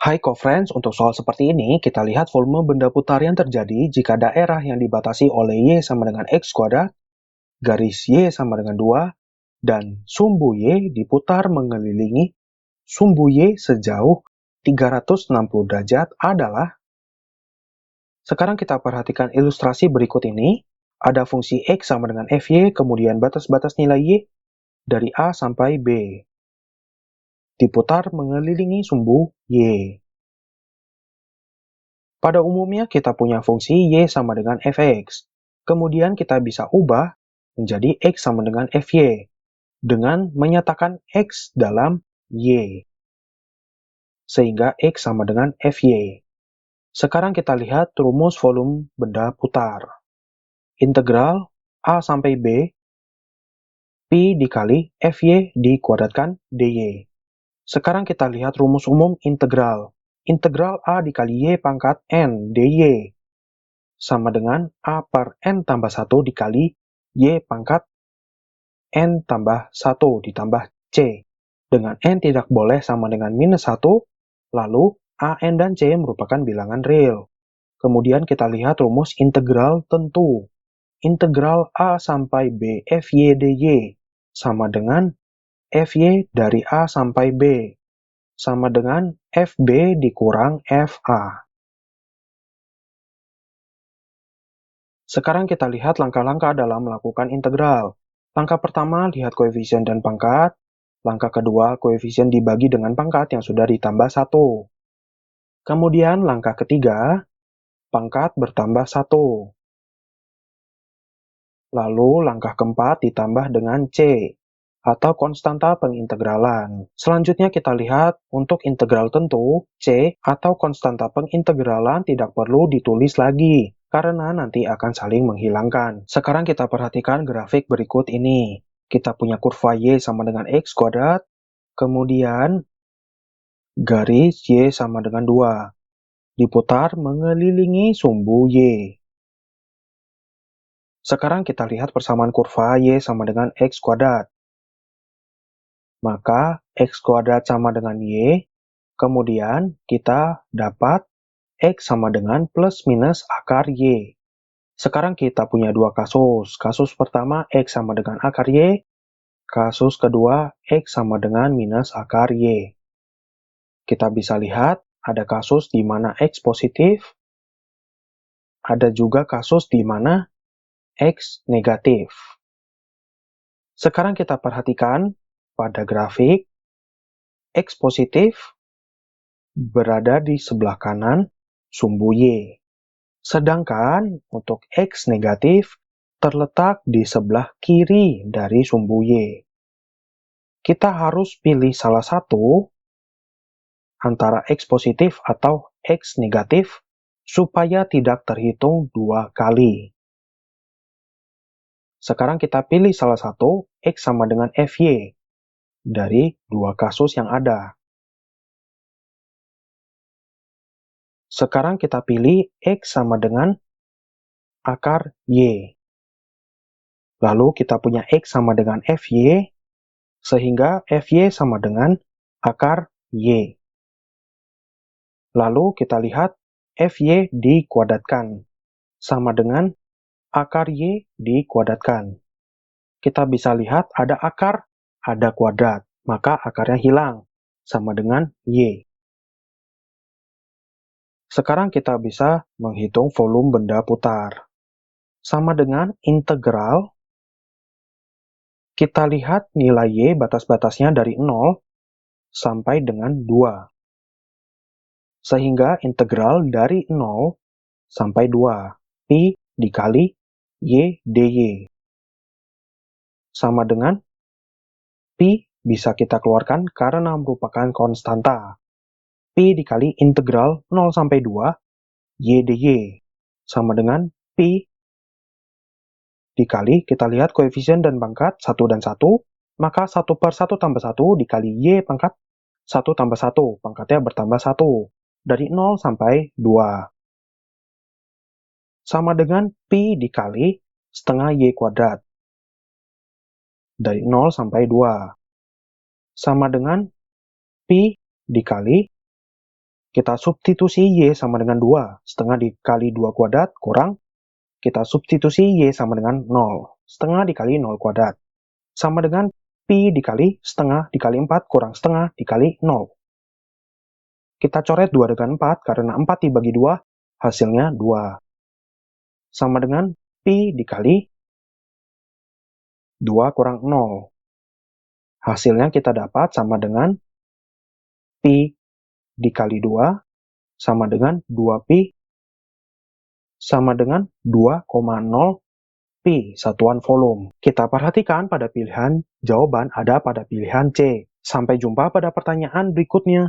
Hai co-friends, untuk soal seperti ini, kita lihat volume benda putar yang terjadi jika daerah yang dibatasi oleh Y sama dengan X kuadrat, garis Y sama dengan 2, dan sumbu Y diputar mengelilingi sumbu Y sejauh 360 derajat adalah. Sekarang kita perhatikan ilustrasi berikut ini. Ada fungsi X sama dengan Fy, kemudian batas-batas nilai Y dari A sampai B. Diputar mengelilingi sumbu Y. Pada umumnya kita punya fungsi Y sama dengan Fx. Kemudian kita bisa ubah menjadi X sama dengan Fy dengan menyatakan X dalam Y. Sehingga X sama dengan Fy. Sekarang kita lihat rumus volume benda putar. Integral A sampai B, Pi dikali Fy dikuadratkan dy. Sekarang kita lihat rumus umum integral. Integral A dikali Y pangkat N dy sama dengan A per N tambah 1 dikali Y pangkat N tambah 1 ditambah C. Dengan N tidak boleh sama dengan minus 1, lalu A, N, dan C merupakan bilangan real. Kemudian kita lihat rumus integral tentu. Integral A sampai B Fy dy sama dengan Fy dari A sampai B sama dengan Fb dikurang Fa. Sekarang kita lihat langkah-langkah dalam melakukan integral. Langkah pertama, lihat koefisien dan pangkat. Langkah kedua, koefisien dibagi dengan pangkat yang sudah ditambah 1. Kemudian langkah ketiga, pangkat bertambah 1. Lalu langkah keempat ditambah dengan C, atau konstanta pengintegralan. Selanjutnya kita lihat untuk integral tentu, C atau konstanta pengintegralan tidak perlu ditulis lagi, karena nanti akan saling menghilangkan. Sekarang kita perhatikan grafik berikut ini. Kita punya kurva Y sama dengan X kuadrat, kemudian garis Y sama dengan 2, diputar mengelilingi sumbu Y. Sekarang kita lihat persamaan kurva Y sama dengan X kuadrat. Maka X kuadrat sama dengan Y, kemudian kita dapat X sama dengan plus minus akar Y. Sekarang kita punya dua kasus. Kasus pertama X sama dengan akar Y, kasus kedua X sama dengan minus akar Y. Kita bisa lihat ada kasus di mana X positif, ada juga kasus di mana X negatif. Sekarang kita perhatikan pada grafik, X positif berada di sebelah kanan sumbu Y. Sedangkan untuk X negatif terletak di sebelah kiri dari sumbu Y. Kita harus pilih salah satu antara X positif atau X negatif supaya tidak terhitung dua kali. Sekarang kita pilih salah satu, X sama dengan Fy dari dua kasus yang ada. Sekarang kita pilih X sama dengan akar Y. Lalu kita punya X sama dengan Fy, sehingga Fy sama dengan akar Y. Lalu kita lihat Fy dikuadratkan, sama dengan akar Y dikuadratkan. Kita bisa lihat ada akar, ada kuadrat, maka akarnya hilang, sama dengan Y. Sekarang kita bisa menghitung volume benda putar. Sama dengan integral, kita lihat nilai Y batas-batasnya dari 0 sampai dengan 2. Sehingga integral dari 0 sampai 2. Pi dikali Y dy. Sama dengan Pi bisa kita keluarkan karena merupakan konstanta. Pi dikali integral 0 sampai 2 Y dy. Sama dengan Pi dikali, kita lihat koefisien dan pangkat 1 dan 1, maka 1 per 1 tambah 1 dikali Y pangkat 1 tambah 1, pangkatnya bertambah 1, dari 0 sampai 2. Sama dengan Pi dikali setengah Y kuadrat, dari 0 sampai 2. Sama dengan Pi dikali Kita substitusi Y sama dengan 2. Setengah dikali 2 kuadrat kurang. Kita substitusi Y sama dengan 0. Setengah dikali 0 kuadrat. Sama dengan Pi dikali setengah dikali 4 kurang setengah dikali 0. Kita coret 2 dengan 4 karena 4 dibagi 2, hasilnya 2. Sama dengan Pi dikali 2 kurang 0. Hasilnya kita dapat sama dengan Pi dikali 2 sama dengan 2Pi sama dengan 2,0 Pi, satuan volume. Kita perhatikan pada pilihan jawaban ada pada pilihan C. Sampai jumpa pada pertanyaan berikutnya.